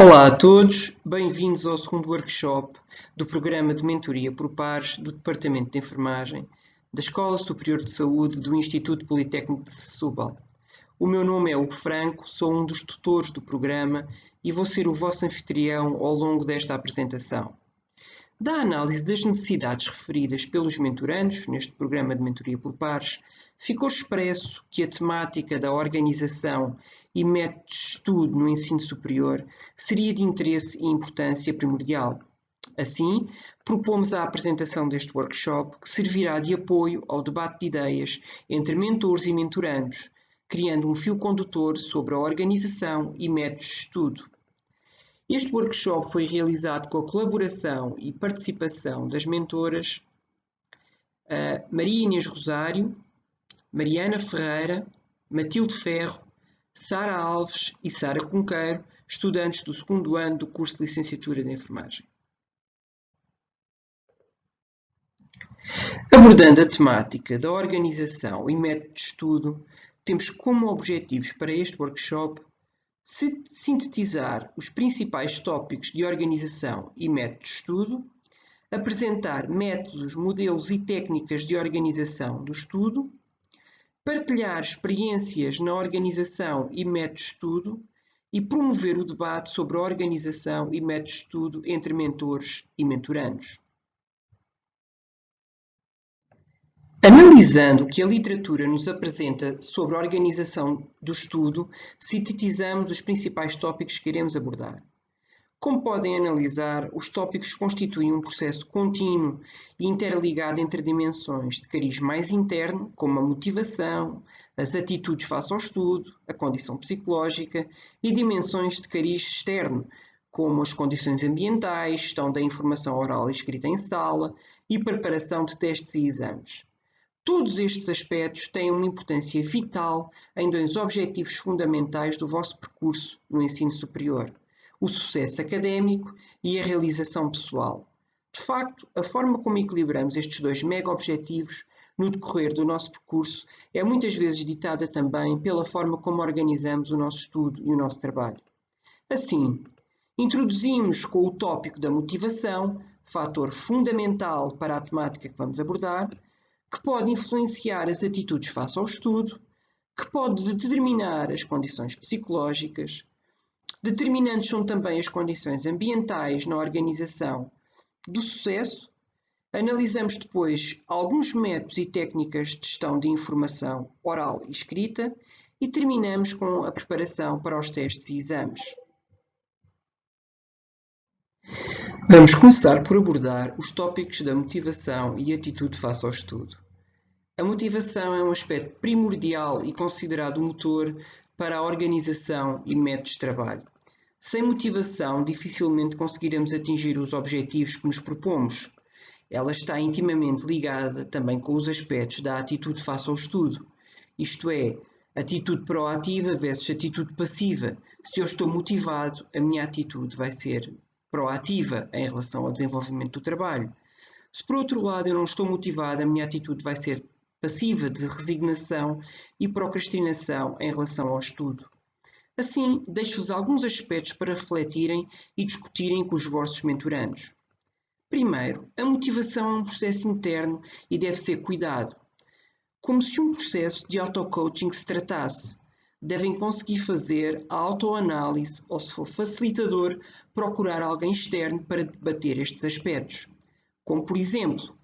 Olá a todos, bem-vindos ao segundo workshop do Programa de Mentoria por Pares do Departamento de Enfermagem da Escola Superior de Saúde do Instituto Politécnico de Setúbal. O meu nome é Hugo Franco, sou um dos tutores do programa e vou ser o vosso anfitrião ao longo desta apresentação. Da análise das necessidades referidas pelos mentorandos neste Programa de Mentoria por Pares, ficou expresso que a temática da organização e métodos de estudo no ensino superior seria de interesse e importância primordial. Assim, propomos a apresentação deste workshop que servirá de apoio ao debate de ideias entre mentores e mentorandos, criando um fio condutor sobre a organização e métodos de estudo. Este workshop foi realizado com a colaboração e participação das mentoras Maria Inês Rosário, Mariana Ferreira, Matilde Ferro, Sara Alves e Sara Cunqueiro, estudantes do segundo ano do curso de Licenciatura de Enfermagem. Abordando a temática da organização e método de estudo, temos como objetivos para este workshop sintetizar os principais tópicos de organização e método de estudo, apresentar métodos, modelos e técnicas de organização do estudo, partilhar experiências na organização e método de estudo e promover o debate sobre a organização e método de estudo entre mentores e mentorandos. Analisando o que a literatura nos apresenta sobre a organização do estudo, sintetizamos os principais tópicos que iremos abordar. Como podem analisar, os tópicos constituem um processo contínuo e interligado entre dimensões de cariz mais interno, como a motivação, as atitudes face ao estudo, a condição psicológica, e dimensões de cariz externo, como as condições ambientais, gestão da informação oral e escrita em sala e preparação de testes e exames. Todos estes aspectos têm uma importância vital em dois objetivos fundamentais do vosso percurso no ensino superior: o sucesso académico e a realização pessoal. De facto, a forma como equilibramos estes dois mega-objetivos no decorrer do nosso percurso é muitas vezes ditada também pela forma como organizamos o nosso estudo e o nosso trabalho. Assim, introduzimos com o tópico da motivação, fator fundamental para a temática que vamos abordar, que pode influenciar as atitudes face ao estudo, que pode determinar as condições psicológicas. Determinantes são também as condições ambientais na organização do sucesso. Analisamos depois alguns métodos e técnicas de gestão de informação oral e escrita e terminamos com a preparação para os testes e exames. Vamos começar por abordar os tópicos da motivação e atitude face ao estudo. A motivação é um aspecto primordial e considerado o motor para a organização e métodos de trabalho. Sem motivação, dificilmente conseguiremos atingir os objetivos que nos propomos. Ela está intimamente ligada também com os aspectos da atitude face ao estudo, isto é, atitude proativa versus atitude passiva. Se eu estou motivado, a minha atitude vai ser proativa em relação ao desenvolvimento do trabalho. Se por outro lado eu não estou motivado, a minha atitude vai ser passiva, de resignação e procrastinação em relação ao estudo. Assim, deixo-vos alguns aspectos para refletirem e discutirem com os vossos mentorandos. Primeiro, a motivação é um processo interno e deve ser cuidado, como se um processo de auto-coaching se tratasse. Devem conseguir fazer a autoanálise ou, se for facilitador, procurar alguém externo para debater estes aspectos. Como, por exemplo,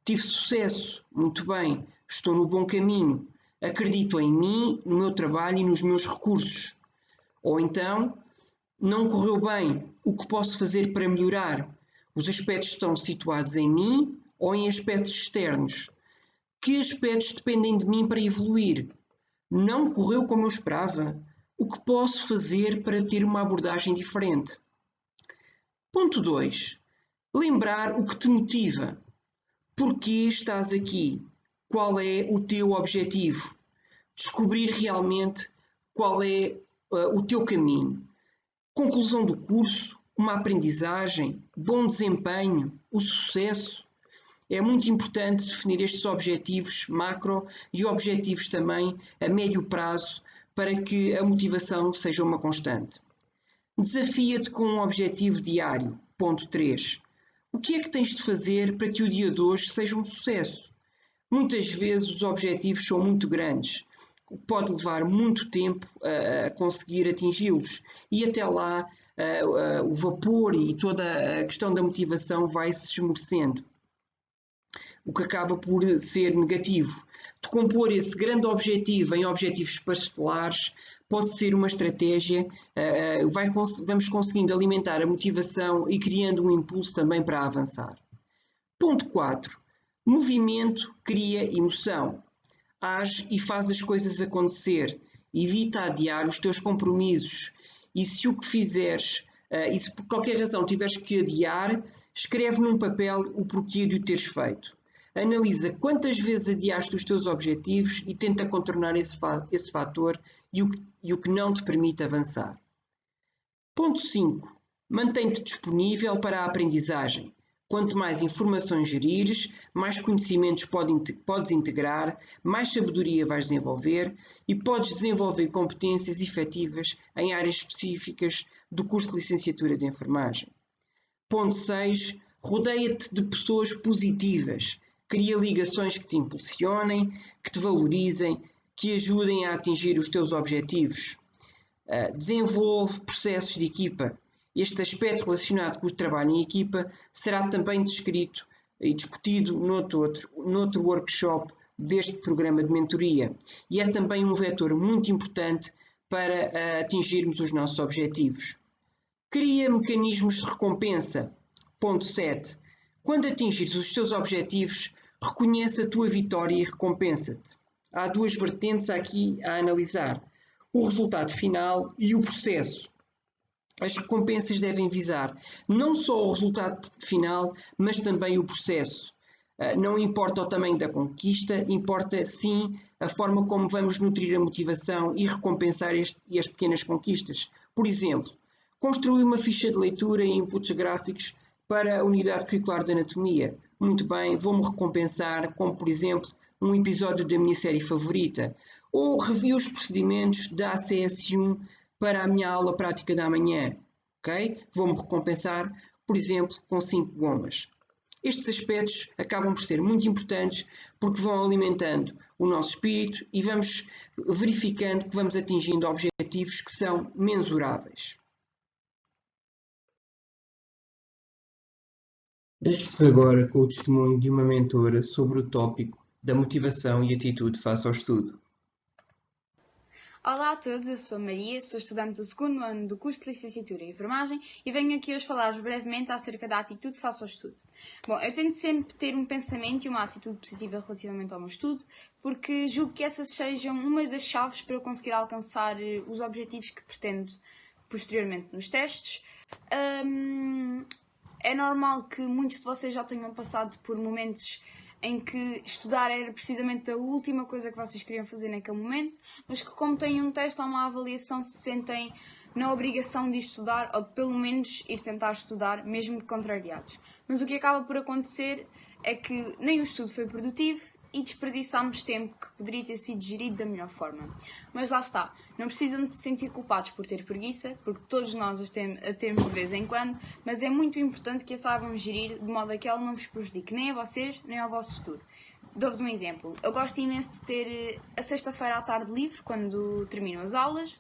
tive sucesso, muito bem, estou no bom caminho, acredito em mim, no meu trabalho e nos meus recursos. Ou então, não correu bem, o que posso fazer para melhorar? Os aspectos estão situados em mim ou em aspectos externos? Que aspectos dependem de mim para evoluir? Não correu como eu esperava? O que posso fazer para ter uma abordagem diferente? Ponto 2. Lembrar o que te motiva. Porquê estás aqui? Qual é o teu objetivo? Descobrir realmente qual é o teu caminho. Conclusão do curso, uma aprendizagem, bom desempenho, o sucesso. É muito importante definir estes objetivos macro e objetivos também a médio prazo para que a motivação seja uma constante. Desafia-te com um objetivo diário. Ponto 3. O que é que tens de fazer para que o dia de hoje seja um sucesso? Muitas vezes os objetivos são muito grandes, pode levar muito tempo a conseguir atingi-los e até lá o vapor e toda a questão da motivação vai se esmorecendo, o que acaba por ser negativo. De compor esse grande objetivo em objetivos parcelares pode ser uma estratégia, vamos conseguindo alimentar a motivação e criando um impulso também para avançar. Ponto 4. Movimento cria emoção. Age e faz as coisas acontecer. Evita adiar os teus compromissos. E se o que fizeres, e se por qualquer razão tiveres que adiar, escreve num papel o porquê de o teres feito. Analisa quantas vezes adiaste os teus objetivos e tenta contornar esse fator e o que não te permite avançar. Ponto 5. Mantém-te disponível para a aprendizagem. Quanto mais informações gerires, mais conhecimentos podes integrar, mais sabedoria vais desenvolver e podes desenvolver competências efetivas em áreas específicas do curso de licenciatura de enfermagem. Ponto 6. Rodeia-te de pessoas positivas. Cria ligações que te impulsionem, que te valorizem, que ajudem a atingir os teus objetivos. Desenvolve processos de equipa. Este aspecto relacionado com o trabalho em equipa será também descrito e discutido noutro workshop deste programa de mentoria e é também um vetor muito importante para atingirmos os nossos objetivos. Cria mecanismos de recompensa. Ponto 7. Quando atingires os teus objetivos, reconhece a tua vitória e recompensa-te. Há duas vertentes aqui a analisar: o resultado final e o processo. As recompensas devem visar não só o resultado final, mas também o processo. Não importa o tamanho da conquista, importa sim a forma como vamos nutrir a motivação e recompensar as pequenas conquistas. Por exemplo, construir uma ficha de leitura e inputs gráficos para a unidade curricular de anatomia. Muito bem, vou-me recompensar com, por exemplo, um episódio da minha série favorita. Ou revi os procedimentos da ACS1 para a minha aula prática da manhã. Okay? Vou-me recompensar, por exemplo, com 5 gomas. Estes aspectos acabam por ser muito importantes porque vão alimentando o nosso espírito e vamos verificando que vamos atingindo objetivos que são mensuráveis. Deixo-vos agora com o testemunho de uma mentora sobre o tópico da motivação e atitude face ao estudo. Olá a todos, eu sou a Maria, sou estudante do segundo ano do curso de licenciatura em enfermagem e venho aqui hoje falar-vos brevemente acerca da atitude face ao estudo. Bom, eu tento sempre ter um pensamento e uma atitude positiva relativamente ao meu estudo, porque julgo que essas sejam uma das chaves para eu conseguir alcançar os objetivos que pretendo posteriormente nos testes. É normal que muitos de vocês já tenham passado por momentos em que estudar era precisamente a última coisa que vocês queriam fazer naquele momento, mas que como têm um teste ou uma avaliação se sentem na obrigação de estudar ou de pelo menos ir tentar estudar, mesmo que contrariados. Mas o que acaba por acontecer é que nem o estudo foi produtivo e desperdiçámos tempo que poderia ter sido gerido da melhor forma. Mas lá está, não precisam de se sentir culpados por ter preguiça, porque todos nós a temos de vez em quando, mas é muito importante que a saibam gerir de modo a que ela não vos prejudique nem a vocês, nem ao vosso futuro. Dou-vos um exemplo. Eu gosto imenso de ter a sexta-feira à tarde livre, quando terminam as aulas,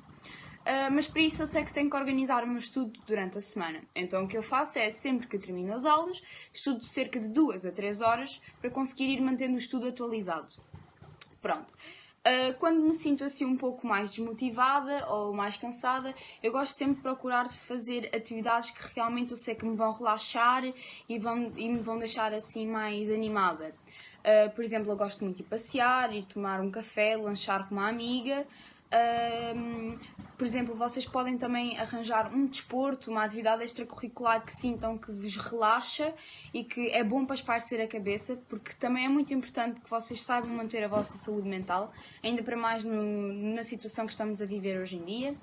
mas para isso eu sei que tenho que organizar o meu estudo durante a semana. Então o que eu faço é, sempre que termino as aulas, estudo cerca de 2 a 3 horas para conseguir ir mantendo o estudo atualizado. Pronto. Quando me sinto assim um pouco mais desmotivada ou mais cansada, eu gosto sempre de procurar fazer atividades que realmente eu sei que me vão relaxar e me vão deixar assim mais animada. Por exemplo, eu gosto muito de passear, ir tomar um café, lanchar com uma amiga. Por exemplo, vocês podem também arranjar um desporto, uma atividade extracurricular que sintam que vos relaxa e que é bom para espairecer a cabeça, porque também é muito importante que vocês saibam manter a vossa saúde mental, ainda para mais na situação que estamos a viver hoje em dia.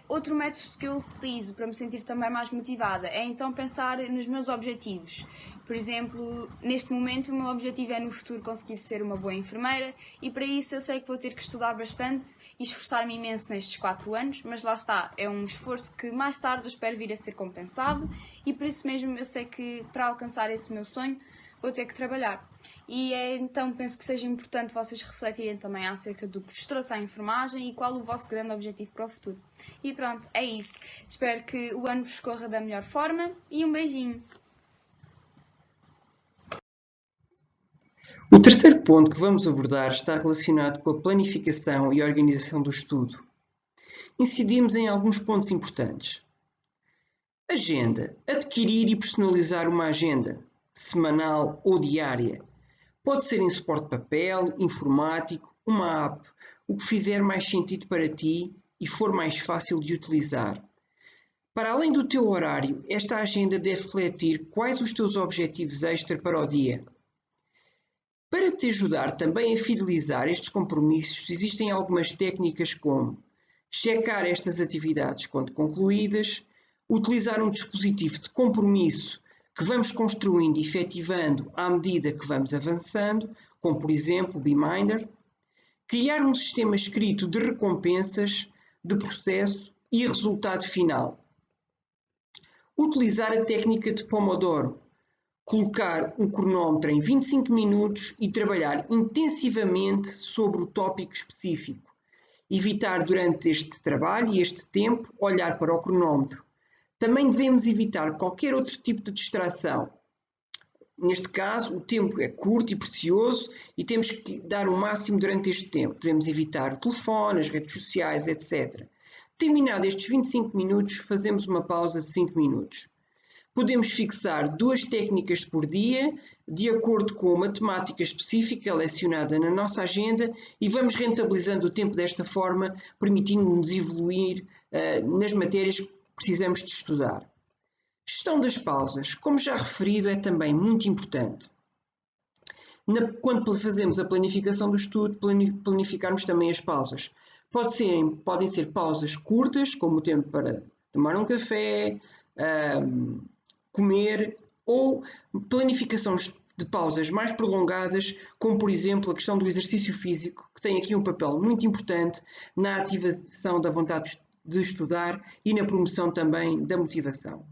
Outro método que eu utilizo para me sentir também mais motivada é então pensar nos meus objetivos. Por exemplo, neste momento o meu objetivo é no futuro conseguir ser uma boa enfermeira e para isso eu sei que vou ter que estudar bastante e esforçar-me imenso nestes 4 anos, mas lá está, é um esforço que mais tarde eu espero vir a ser compensado e por isso mesmo eu sei que para alcançar esse meu sonho vou ter que trabalhar. Então penso que seja importante vocês refletirem também acerca do que vos trouxe à enfermagem e qual o vosso grande objetivo para o futuro. E pronto, é isso. Espero que o ano vos corra da melhor forma e um beijinho. O terceiro ponto que vamos abordar está relacionado com a planificação e organização do estudo. Incidimos em alguns pontos importantes. Agenda. Adquirir e personalizar uma agenda, semanal ou diária. Pode ser em suporte de papel, informático, uma app, o que fizer mais sentido para ti e for mais fácil de utilizar. Para além do teu horário, esta agenda deve refletir quais os teus objetivos extra para o dia. Para te ajudar também a fidelizar estes compromissos, existem algumas técnicas como checar estas atividades quando concluídas, utilizar um dispositivo de compromisso que vamos construindo e efetivando à medida que vamos avançando, como por exemplo o Beeminder, criar um sistema escrito de recompensas, de processo e resultado final. Utilizar a técnica de Pomodoro, colocar um cronómetro em 25 minutos e trabalhar intensivamente sobre o tópico específico. Evitar durante este trabalho e este tempo olhar para o cronómetro. Também devemos evitar qualquer outro tipo de distração. Neste caso, o tempo é curto e precioso e temos que dar o máximo durante este tempo. Devemos evitar o telefone, as redes sociais, etc. Terminados estes 25 minutos, fazemos uma pausa de 5 minutos. Podemos fixar 2 técnicas por dia, de acordo com uma temática específica lecionada na nossa agenda e vamos rentabilizando o tempo desta forma, permitindo-nos evoluir nas matérias que precisamos de estudar. Gestão das pausas, como já referido, é também muito importante. Quando fazemos a planificação do estudo, planificarmos também as pausas. Podem ser pausas curtas, como o tempo para tomar um café, comer, ou planificações de pausas mais prolongadas, como por exemplo a questão do exercício físico, que tem aqui um papel muito importante na ativação da vontade de estudar e na promoção também da motivação.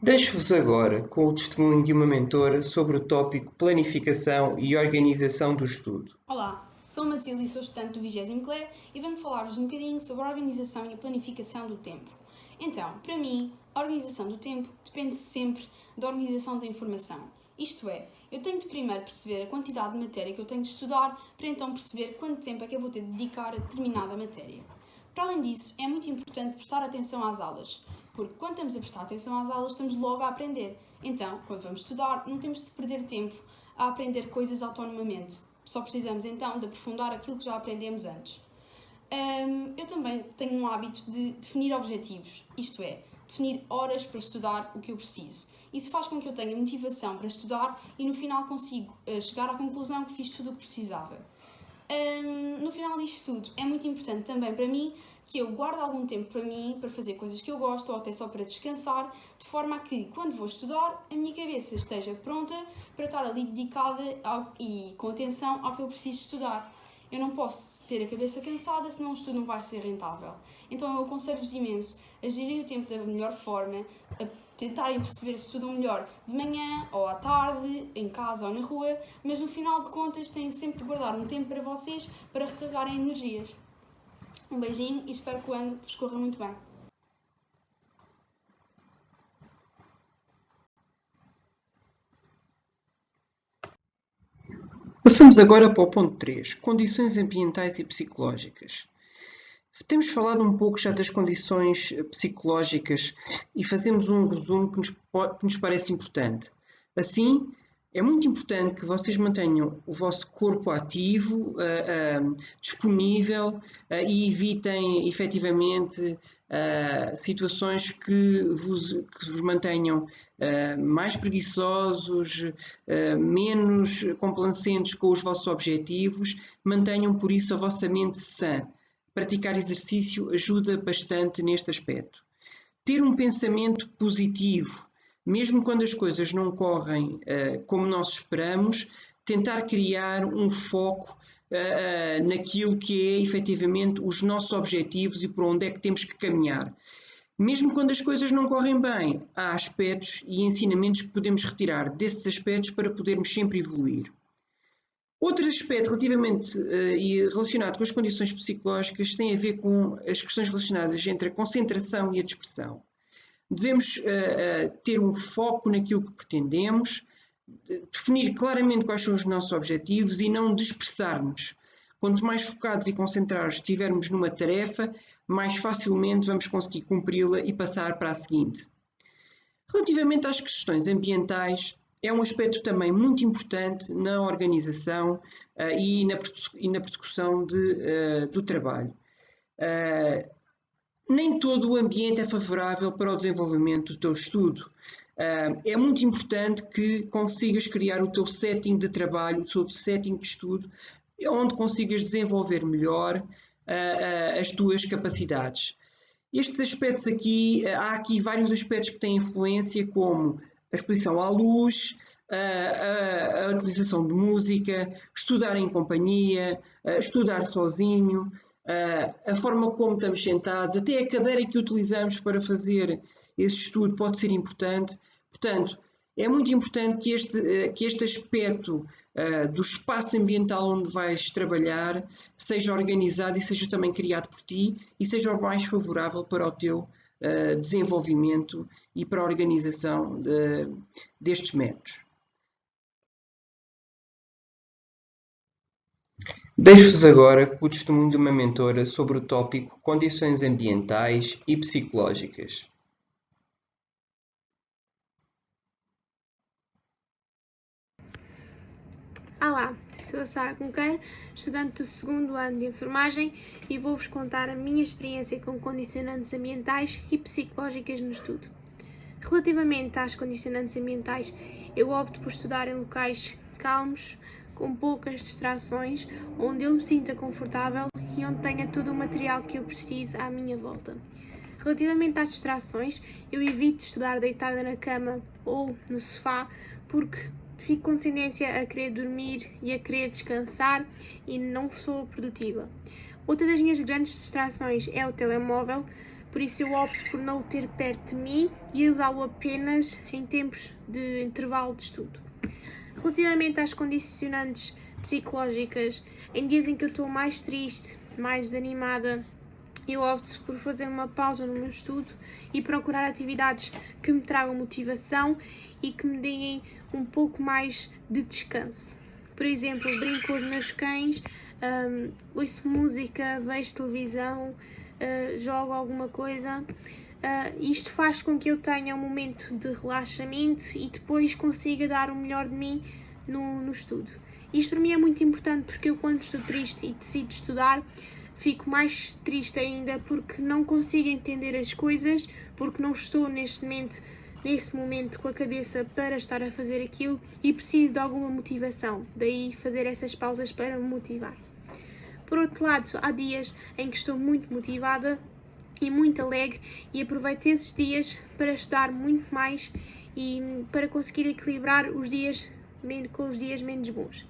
Deixo-vos agora com o testemunho de uma mentora sobre o tópico planificação e organização do estudo. Olá, sou Matilde e sou estudante do 20º CLE e venho falar-vos um bocadinho sobre a organização e a planificação do tempo. Então, para mim, a organização do tempo depende sempre da organização da informação. Isto é, eu tenho de primeiro perceber a quantidade de matéria que eu tenho de estudar para então perceber quanto tempo é que eu vou ter de dedicar a determinada matéria. Para além disso, é muito importante prestar atenção às aulas, porque quando estamos a prestar atenção às aulas estamos logo a aprender. Então, quando vamos estudar, não temos de perder tempo a aprender coisas autonomamente. Só precisamos então de aprofundar aquilo que já aprendemos antes. Eu também tenho um hábito de definir objetivos, isto é, definir horas para estudar o que eu preciso. Isso faz com que eu tenha motivação para estudar e no final consigo chegar à conclusão que fiz tudo o que precisava. No final disto tudo, é muito importante também para mim que eu guarde algum tempo para mim, para fazer coisas que eu gosto ou até só para descansar, de forma a que, quando vou estudar, a minha cabeça esteja pronta para estar ali dedicada e com atenção ao que eu preciso estudar. Eu não posso ter a cabeça cansada, senão o estudo não vai ser rentável. Então eu aconselho-vos imenso a gerir o tempo da melhor forma, a tentarem perceber se estudam melhor de manhã ou à tarde, em casa ou na rua, mas no final de contas têm sempre de guardar um tempo para vocês para recarregarem energias. Um beijinho e espero que o ano vos corra muito bem. Passamos agora para o ponto 3, condições ambientais e psicológicas. Temos falado um pouco já das condições psicológicas e fazemos um resumo que nos parece importante. Assim, É muito importante que vocês mantenham o vosso corpo ativo, disponível e evitem efetivamente situações que vos mantenham mais preguiçosos, menos complacentes com os vossos objetivos. Mantenham, por isso, a vossa mente sã. Praticar exercício ajuda bastante neste aspecto. Ter um pensamento positivo. Mesmo quando as coisas não correm como nós esperamos, tentar criar um foco naquilo que é efetivamente os nossos objetivos e por onde é que temos que caminhar. Mesmo quando as coisas não correm bem, há aspectos e ensinamentos que podemos retirar desses aspectos para podermos sempre evoluir. Outro aspecto relativamente e relacionado com as condições psicológicas tem a ver com as questões relacionadas entre a concentração e a dispersão. Devemos ter um foco naquilo que pretendemos, definir claramente quais são os nossos objetivos e não dispersar-nos. Quanto mais focados e concentrados estivermos numa tarefa, mais facilmente vamos conseguir cumpri-la e passar para a seguinte. Relativamente às questões ambientais, é um aspecto também muito importante na organização e na persecução do trabalho. Nem todo o ambiente é favorável para o desenvolvimento do teu estudo. É muito importante que consigas criar o teu setting de trabalho, o teu setting de estudo, onde consigas desenvolver melhor as tuas capacidades. Estes aspectos aqui, há aqui vários aspectos que têm influência, como a exposição à luz, a utilização de música, estudar em companhia, estudar sozinho, a forma como estamos sentados, até a cadeira que utilizamos para fazer esse estudo pode ser importante. Portanto, é muito importante que este aspecto do espaço ambiental onde vais trabalhar seja organizado e seja também criado por ti e seja o mais favorável para o teu desenvolvimento e para a organização destes métodos. Deixo-vos agora com o testemunho de uma mentora sobre o tópico condições ambientais e psicológicas. Olá, sou a Sara Cunqueiro, estudante do segundo ano de enfermagem e vou-vos contar a minha experiência com condicionantes ambientais e psicológicas no estudo. Relativamente às condicionantes ambientais, eu opto por estudar em locais calmos, com poucas distrações, onde eu me sinta confortável e onde tenha todo o material que eu preciso à minha volta. Relativamente às distrações, eu evito estudar deitada na cama ou no sofá, porque fico com tendência a querer dormir e a querer descansar e não sou produtiva. Outra das minhas grandes distrações é o telemóvel, por isso eu opto por não o ter perto de mim e usá-lo apenas em tempos de intervalo de estudo. Relativamente às condicionantes psicológicas, em dias em que eu estou mais triste, mais desanimada, eu opto por fazer uma pausa no meu estudo e procurar atividades que me tragam motivação e que me deem um pouco mais de descanso. Por exemplo, brinco com os meus cães, ouço música, vejo televisão, jogo alguma coisa. Isto faz com que eu tenha um momento de relaxamento e depois consiga dar o melhor de mim no estudo. Isto para mim é muito importante porque eu, quando estou triste e decido estudar, fico mais triste ainda porque não consigo entender as coisas, porque não estou nesse momento com a cabeça para estar a fazer aquilo e preciso de alguma motivação, daí fazer essas pausas para me motivar. Por outro lado, há dias em que estou muito motivada e muito alegre e aproveito esses dias para estudar muito mais e para conseguir equilibrar os dias com os dias menos bons.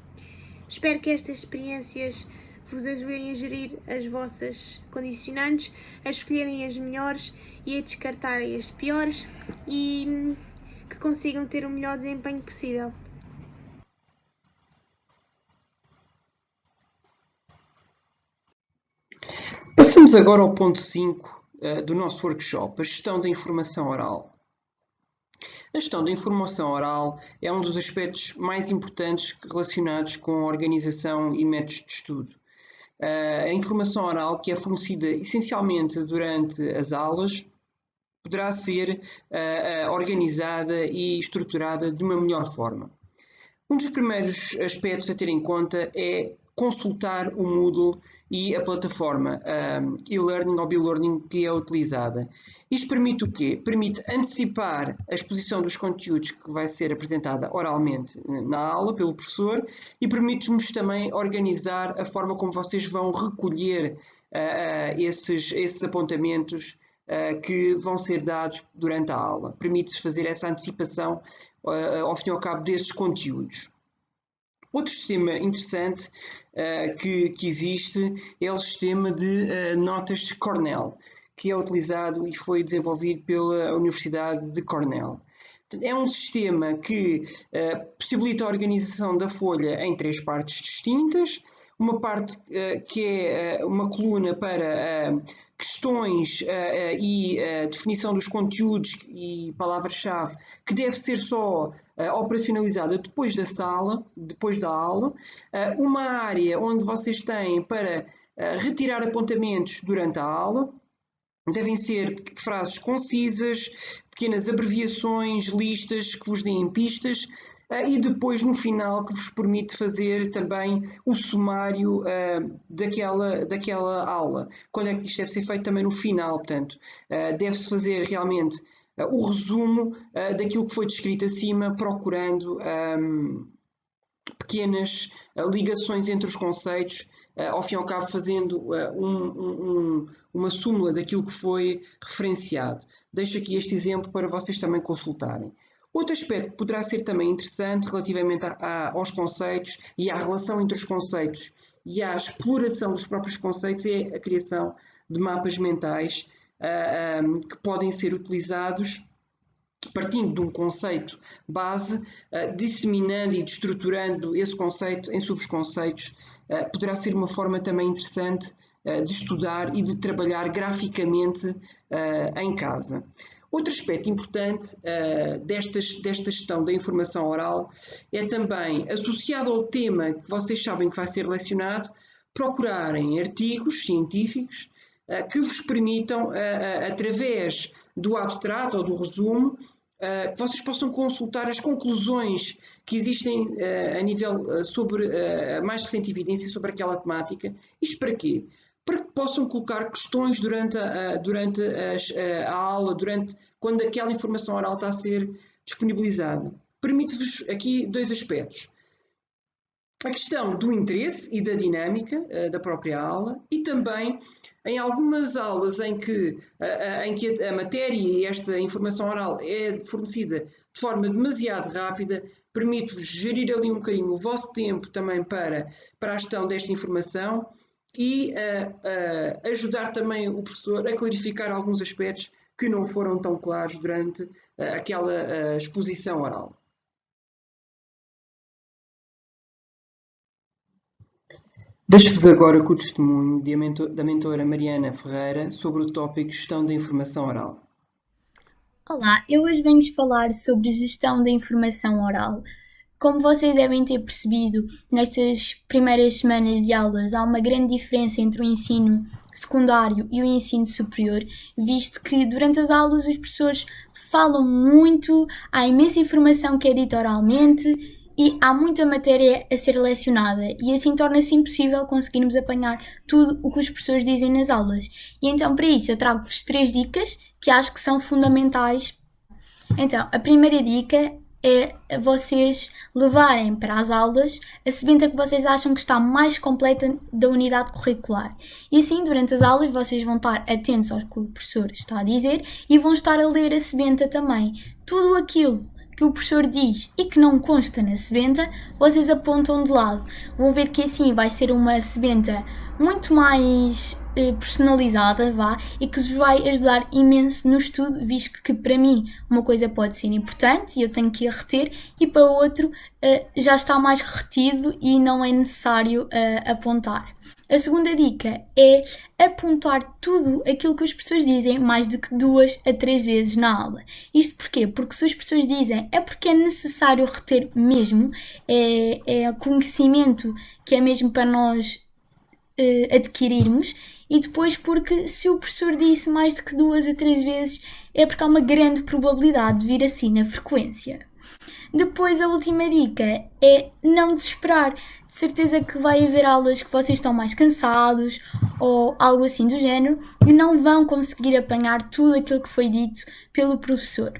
Espero que estas experiências vos ajudem a gerir as vossas condicionantes, a escolherem as melhores e a descartarem as piores e que consigam ter o melhor desempenho possível. Passamos agora ao ponto 5 do nosso workshop, a gestão da informação oral. A gestão da informação oral é um dos aspectos mais importantes relacionados com a organização e métodos de estudo. A informação oral, que é fornecida essencialmente durante as aulas, poderá ser organizada e estruturada de uma melhor forma. Um dos primeiros aspectos a ter em conta é consultar o Moodle e a plataforma e-learning ou B-learning que é utilizada. Isto permite o quê? Permite antecipar a exposição dos conteúdos que vai ser apresentada oralmente na aula pelo professor e permite-nos também organizar a forma como vocês vão recolher esses apontamentos que vão ser dados durante a aula. Permite-se fazer essa antecipação ao fim e ao cabo desses conteúdos. Outro sistema interessante que existe é o sistema de notas Cornell, que é utilizado e foi desenvolvido pela Universidade de Cornell. É um sistema que possibilita a organização da folha em 3 partes distintas, uma parte que é uma coluna para questões e definição dos conteúdos e palavras-chave que deve ser só operacionalizada depois da aula, uma área onde vocês têm para retirar apontamentos durante a aula. Devem ser frases concisas, pequenas abreviações, listas que vos deem pistas e depois no final que vos permite fazer também o sumário daquela aula. Quando é que isto deve ser feito? Também no final, portanto, deve-se fazer realmente o resumo daquilo que foi descrito acima, procurando pequenas ligações entre os conceitos, ao fim e ao cabo fazendo uma súmula daquilo que foi referenciado. Deixo aqui este exemplo para vocês também consultarem. Outro aspecto que poderá ser também interessante relativamente aos conceitos e à relação entre os conceitos e à exploração dos próprios conceitos é a criação de mapas mentais que podem ser utilizados partindo de um conceito base, disseminando e destruturando esse conceito em subconceitos, poderá ser uma forma também interessante de estudar e de trabalhar graficamente em casa. Outro aspecto importante desta gestão da informação oral é também, associado ao tema que vocês sabem que vai ser lecionado, procurarem artigos científicos que vos permitam, através do abstrato ou do resumo, que vocês possam consultar as conclusões que existem a nível sobre mais recente evidência sobre aquela temática. Isto para quê? Para que possam colocar questões durante a aula, quando aquela informação oral está a ser disponibilizada. Permite-vos aqui 2 aspectos. A questão do interesse e da dinâmica da própria aula e também em algumas aulas em que a matéria e esta informação oral é fornecida de forma demasiado rápida, permite-vos gerir ali um bocadinho o vosso tempo também para a gestão desta informação e ajudar também o professor a clarificar alguns aspectos que não foram tão claros durante aquela exposição oral. Deixo-vos agora com o testemunho da mentora Mariana Ferreira sobre o tópico Gestão da Informação Oral. Olá, eu hoje venho-vos falar sobre gestão da informação oral. Como vocês devem ter percebido, nestas primeiras semanas de aulas há uma grande diferença entre o ensino secundário e o ensino superior, visto que durante as aulas os professores falam muito, há imensa informação que é dita oralmente e há muita matéria a ser lecionada e assim torna-se impossível conseguirmos apanhar tudo o que os professores dizem nas aulas. E então para isso eu trago-vos 3 dicas que acho que são fundamentais. Então, a primeira dica é vocês levarem para as aulas a sebenta que vocês acham que está mais completa da unidade curricular. E assim, durante as aulas, vocês vão estar atentos ao que o professor está a dizer e vão estar a ler a sebenta também. Tudo aquilo que o professor diz e que não consta na sebenta, vocês apontam de lado. Vão ver que assim vai ser uma sebenta muito mais personalizada, e que vos vai ajudar imenso no estudo, visto que para mim uma coisa pode ser importante e eu tenho que a reter e para outro já está mais retido e não é necessário apontar. A segunda dica é apontar tudo aquilo que os professores dizem mais do que 2 a 3 vezes na aula. Isto porquê? Porque se os professores dizem é porque é necessário reter mesmo, é conhecimento que é mesmo para nós adquirirmos, e depois porque se o professor disse mais do que 2 a 3 vezes é porque há uma grande probabilidade de vir assim na frequência. Depois, a última dica é não desesperar. De certeza que vai haver aulas que vocês estão mais cansados ou algo assim do género e não vão conseguir apanhar tudo aquilo que foi dito pelo professor.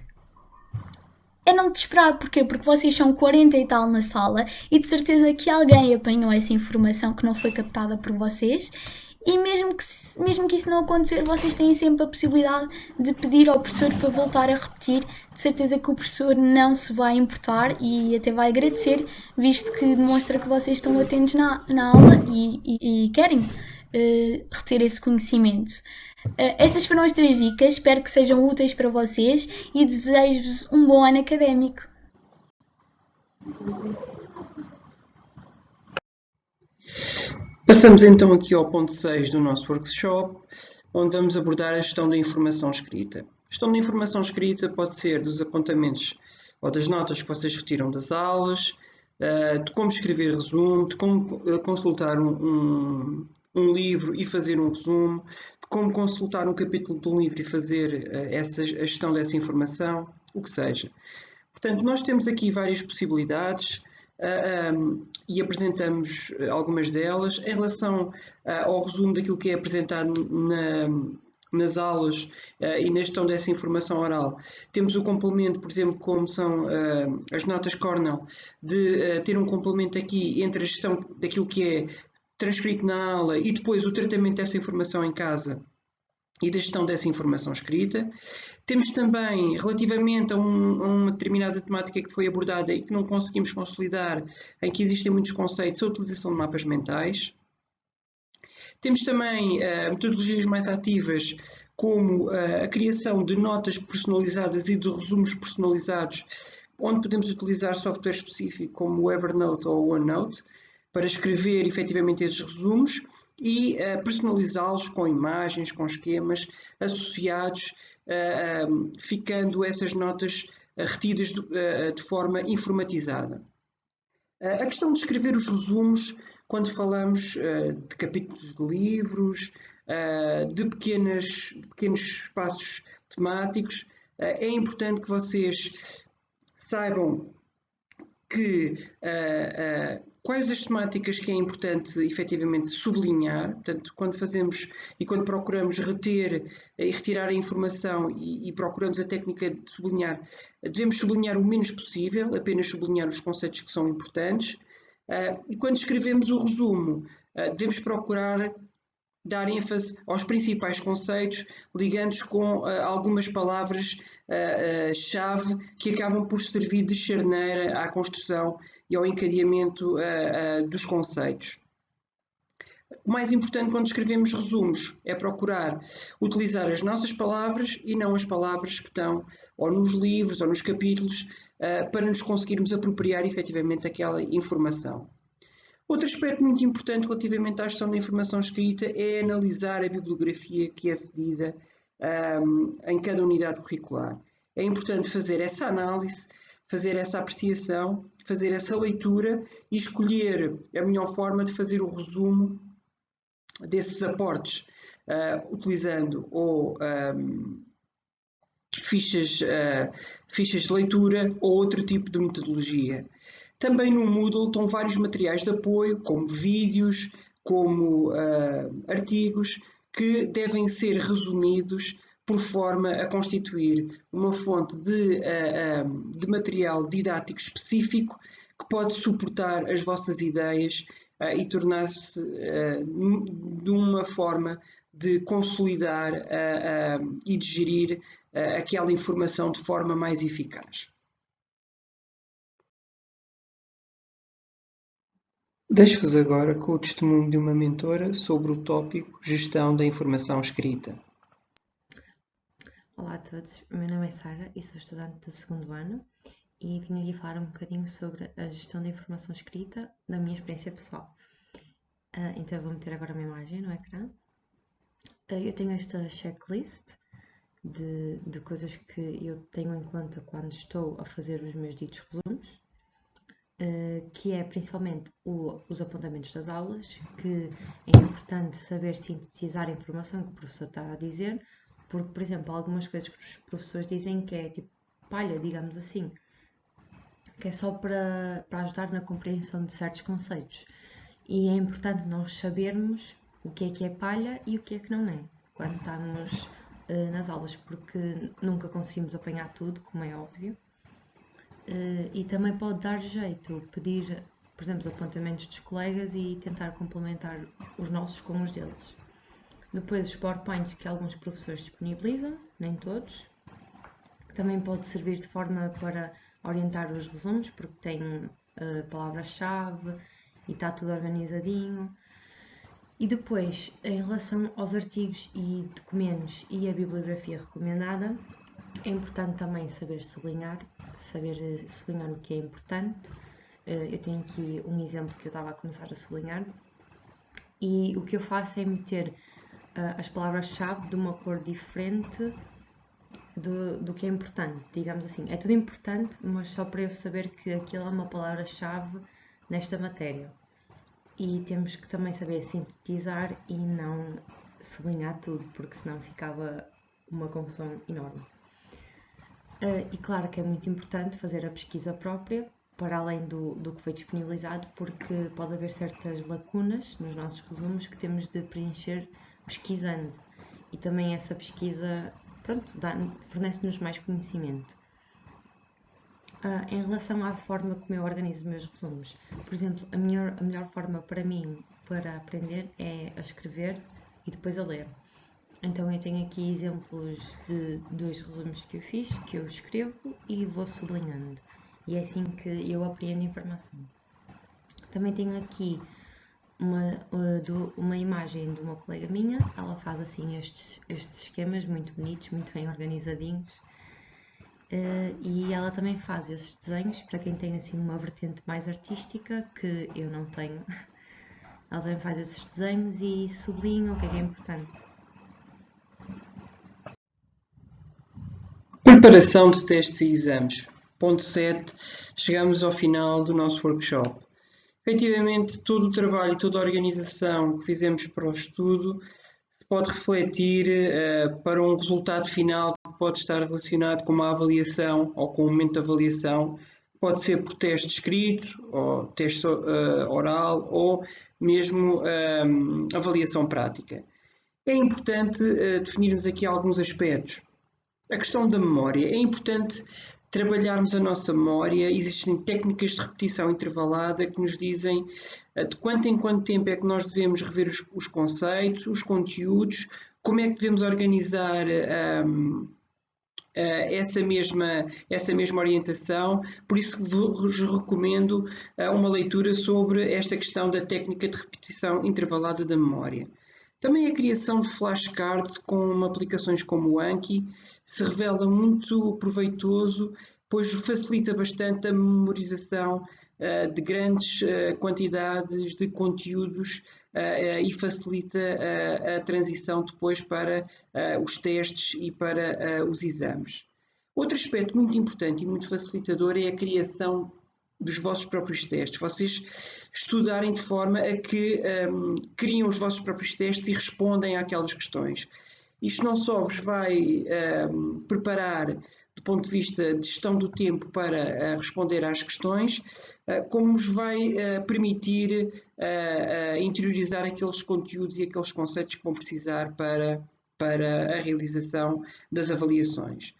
É não desesperar, porquê? Porque vocês são 40 e tal na sala e de certeza que alguém apanhou essa informação que não foi captada por vocês. E mesmo que isso não acontecer, vocês têm sempre a possibilidade de pedir ao professor para voltar a repetir. De certeza que o professor não se vai importar e até vai agradecer, visto que demonstra que vocês estão atentos na aula e querem reter esse conhecimento. Estas foram as 3 dicas, espero que sejam úteis para vocês e desejo-vos um bom ano académico. Passamos então aqui ao ponto 6 do nosso workshop, onde vamos abordar a gestão da informação escrita. A gestão da informação escrita pode ser dos apontamentos ou das notas que vocês retiram das aulas, de como escrever resumo, de como consultar um livro e fazer um resumo, de como consultar um capítulo de um livro e fazer a gestão dessa informação, o que seja. Portanto, nós temos aqui várias possibilidades e apresentamos algumas delas. Em relação ao resumo daquilo que é apresentado nas aulas e na gestão dessa informação oral, temos o complemento, por exemplo, como são as notas Cornell, de ter um complemento aqui entre a gestão daquilo que é transcrito na aula e depois o tratamento dessa informação em casa e da gestão dessa informação escrita. Temos também, relativamente a uma determinada temática que foi abordada e que não conseguimos consolidar, em que existem muitos conceitos, a utilização de mapas mentais. Temos também metodologias mais ativas, como a criação de notas personalizadas e de resumos personalizados, onde podemos utilizar software específico como o Evernote ou o OneNote, para escrever efetivamente esses resumos e personalizá-los com imagens, com esquemas associados, ficando essas notas retidas de forma informatizada. A questão de escrever os resumos, quando falamos de capítulos de livros, de pequenos espaços temáticos, é importante que vocês saibam quais as temáticas que é importante efetivamente sublinhar. Portanto, quando fazemos e quando procuramos reter e retirar a informação e procuramos a técnica de sublinhar, devemos sublinhar o menos possível, apenas sublinhar os conceitos que são importantes. E quando escrevemos o resumo, devemos procurar dar ênfase aos principais conceitos, ligando-os com algumas palavras-chave que acabam por servir de charneira à construção e ao encadeamento dos conceitos. O mais importante quando escrevemos resumos é procurar utilizar as nossas palavras e não as palavras que estão ou nos livros ou nos capítulos para nos conseguirmos apropriar efetivamente daquela informação. Outro aspecto muito importante relativamente à gestão da informação escrita é analisar a bibliografia que é cedida em cada unidade curricular. É importante fazer essa análise, fazer essa apreciação, fazer essa leitura e escolher a melhor forma de fazer o resumo desses aportes, utilizando ou fichas de leitura ou outro tipo de metodologia. Também no Moodle estão vários materiais de apoio, como vídeos, como artigos, que devem ser resumidos por forma a constituir uma fonte de material didático específico que pode suportar as vossas ideias e tornar-se de uma forma de consolidar e de gerir aquela informação de forma mais eficaz. Deixo-vos agora com o testemunho de uma mentora sobre o tópico Gestão da Informação Escrita. Olá a todos, o meu nome é Sara e sou estudante do 2º ano e vim aqui falar um bocadinho sobre a gestão da informação escrita da minha experiência pessoal. Então vou meter agora uma imagem no ecrã. Eu tenho esta checklist de coisas que eu tenho em conta quando estou a fazer os meus ditos resumos. Que é principalmente os apontamentos das aulas, que é importante saber sintetizar a informação que o professor está a dizer, porque, por exemplo, algumas coisas que os professores dizem que é tipo palha, digamos assim, que é só para ajudar na compreensão de certos conceitos. E é importante nós sabermos o que é palha e o que não é, quando estamos nas aulas, porque nunca conseguimos apanhar tudo, como é óbvio. E também pode dar jeito pedir, por exemplo, os apontamentos dos colegas e tentar complementar os nossos com os deles. Depois os PowerPoints que alguns professores disponibilizam, nem todos, que também pode servir de forma para orientar os resumos, porque tem palavras-chave e está tudo organizadinho. E depois, em relação aos artigos e documentos e a bibliografia recomendada, é importante também saber sublinhar o que é importante. Eu tenho aqui um exemplo que eu estava a começar a sublinhar. E o que eu faço é meter as palavras-chave de uma cor diferente do que é importante, digamos assim. É tudo importante, mas só para eu saber que aquilo é uma palavra-chave nesta matéria. E temos que também saber sintetizar e não sublinhar tudo, porque senão ficava uma confusão enorme. E claro que é muito importante fazer a pesquisa própria, para além do que foi disponibilizado, porque pode haver certas lacunas nos nossos resumos que temos de preencher pesquisando. E também essa pesquisa, fornece-nos mais conhecimento. Em relação à forma como eu organizo os meus resumos, por exemplo, a melhor forma para mim para aprender é a escrever e depois a ler. Então eu tenho aqui exemplos de 2 resumos que eu fiz, que eu escrevo e vou sublinhando. E é assim que eu apreendo informação. Também tenho aqui uma imagem de uma colega minha. Ela faz assim estes esquemas muito bonitos, muito bem organizadinhos. E ela também faz esses desenhos para quem tem assim uma vertente mais artística, que eu não tenho. Ela também faz esses desenhos e sublinha o que é importante. Preparação de testes e exames. Ponto 7. Chegamos ao final do nosso workshop. Efetivamente, todo o trabalho e toda a organização que fizemos para o estudo pode refletir para um resultado final que pode estar relacionado com uma avaliação ou com um momento de avaliação. Pode ser por teste escrito, ou teste oral, ou mesmo avaliação prática. É importante definirmos aqui alguns aspectos. A questão da memória. É importante trabalharmos a nossa memória. Existem técnicas de repetição intervalada que nos dizem de quanto em quanto tempo é que nós devemos rever os conceitos, os conteúdos, como é que devemos organizar essa mesma orientação. Por isso vos recomendo uma leitura sobre esta questão da técnica de repetição intervalada da memória. Também a criação de flashcards com aplicações como o Anki se revela muito proveitoso, pois facilita bastante a memorização de grandes quantidades de conteúdos e facilita a transição depois para os testes e para os exames. Outro aspecto muito importante e muito facilitador é a criação dos vossos próprios testes. Vocês estudarem de forma a que criam os vossos próprios testes e respondem àquelas questões. Isto não só vos vai preparar do ponto de vista de gestão do tempo para responder às questões, como vos vai permitir interiorizar aqueles conteúdos e aqueles conceitos que vão precisar para a realização das avaliações.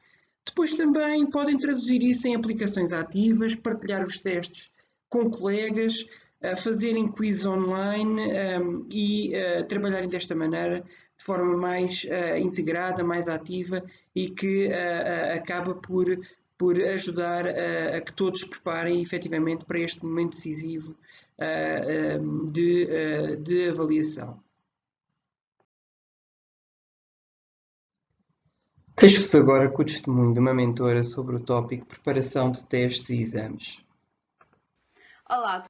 Depois também podem traduzir isso em aplicações ativas, partilhar os testes com colegas, fazerem quiz online e trabalharem desta maneira de forma mais integrada, mais ativa e que acaba por ajudar a que todos se preparem efetivamente para este momento decisivo de avaliação. Deixo-vos agora com o testemunho de uma mentora sobre o tópico preparação de testes e exames. Olá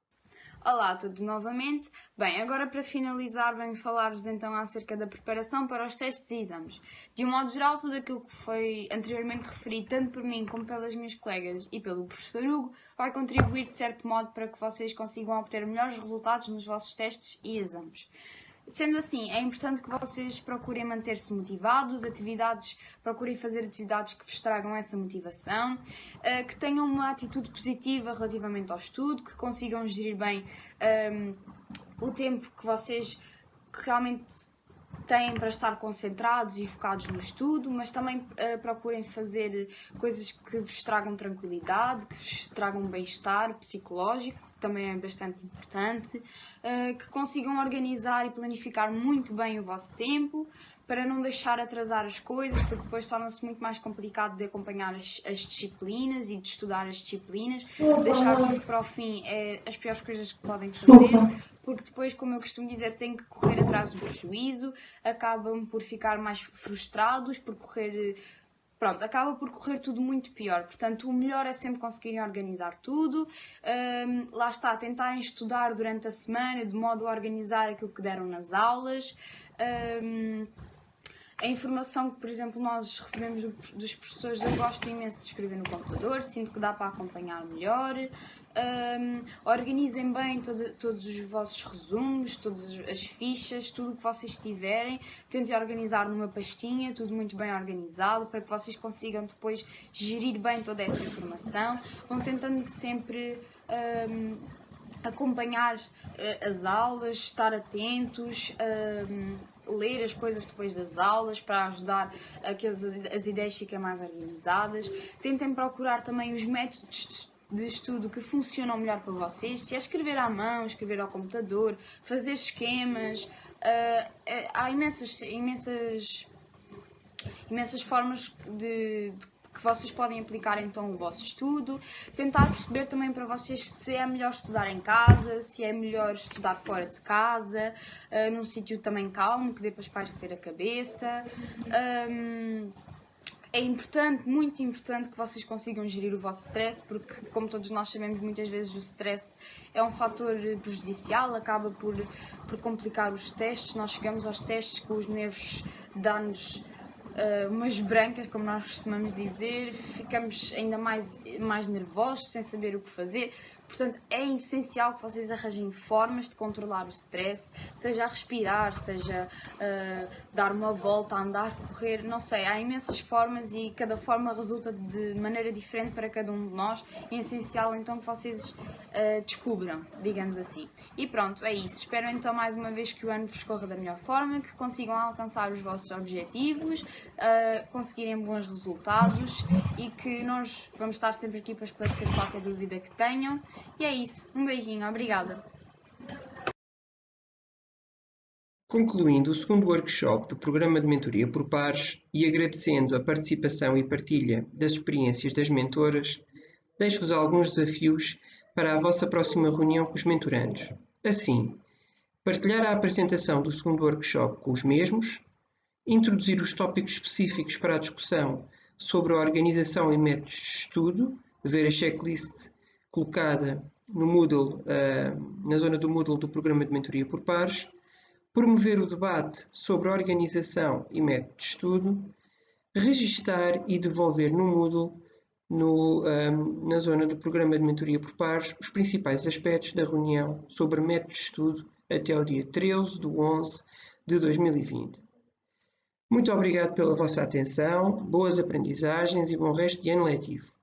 a todos novamente. Bem, agora para finalizar venho falar-vos então acerca da preparação para os testes e exames. De um modo geral, tudo aquilo que foi anteriormente referido, tanto por mim como pelas minhas colegas e pelo professor Hugo, vai contribuir de certo modo para que vocês consigam obter melhores resultados nos vossos testes e exames. Sendo assim, é importante que vocês procurem manter-se motivados, procurem fazer atividades que vos tragam essa motivação, que tenham uma atitude positiva relativamente ao estudo, que consigam gerir bem o tempo que vocês realmente têm para estar concentrados e focados no estudo, mas também procurem fazer coisas que vos tragam tranquilidade, que vos tragam bem-estar psicológico, que também é bastante importante, que consigam organizar e planificar muito bem o vosso tempo, para não deixar atrasar as coisas, porque depois torna-se muito mais complicado de acompanhar as disciplinas e de estudar as disciplinas. Deixar tudo para o fim é as piores coisas que podem fazer, porque depois, como eu costumo dizer, têm que correr atrás do prejuízo, acabam por ficar mais frustrados, acaba por correr tudo muito pior. Portanto, o melhor é sempre conseguirem organizar tudo. Lá está, tentarem estudar durante a semana, de modo a organizar aquilo que deram nas aulas. A informação que, por exemplo, nós recebemos dos professores, eu gosto imenso de escrever no computador, sinto que dá para acompanhar melhor. Organizem bem todos os vossos resumos, todas as fichas, tudo o que vocês tiverem. Tentem organizar numa pastinha, tudo muito bem organizado, para que vocês consigam depois gerir bem toda essa informação. Vão tentando sempre acompanhar as aulas, estar atentos, ler as coisas depois das aulas para ajudar a que as ideias fiquem mais organizadas. Tentem procurar também os métodos de estudo que funcionam melhor para vocês, se é escrever à mão, escrever ao computador, fazer esquemas. Há imensas formas que vocês podem aplicar então o vosso estudo, tentar perceber também para vocês se é melhor estudar em casa, se é melhor estudar fora de casa, num sítio também calmo, que dê para espairecer a cabeça. É importante, muito importante, que vocês consigam gerir o vosso stress, porque, como todos nós sabemos, muitas vezes o stress é um fator prejudicial, acaba por complicar os testes. Nós chegamos aos testes com os nervos, dá-nos umas brancas, como nós costumamos dizer, ficamos ainda mais nervosos, sem saber o que fazer. Portanto, é essencial que vocês arranjem formas de controlar o stress, seja a respirar, seja dar uma volta, andar, correr, não sei, há imensas formas e cada forma resulta de maneira diferente para cada um de nós. É essencial então que vocês descubram, digamos assim. E pronto, é isso. Espero então mais uma vez que o ano vos corra da melhor forma, que consigam alcançar os vossos objetivos, conseguirem bons resultados e que nós vamos estar sempre aqui para esclarecer qualquer dúvida que tenham. E é isso. Um beijinho. Obrigada. Concluindo o segundo workshop do Programa de Mentoria por Pares e agradecendo a participação e partilha das experiências das mentoras, deixo-vos alguns desafios para a vossa próxima reunião com os mentorandos. Assim, partilhar a apresentação do segundo workshop com os mesmos, introduzir os tópicos específicos para a discussão sobre a organização e métodos de estudo, ver a checklist colocada no Moodle, na zona do Moodle do Programa de Mentoria por Pares, promover o debate sobre a organização e método de estudo, registar e devolver no Moodle, na zona do Programa de Mentoria por Pares, os principais aspectos da reunião sobre método de estudo até ao dia 13/11 de 2020. Muito obrigado pela vossa atenção, boas aprendizagens e bom resto de ano letivo.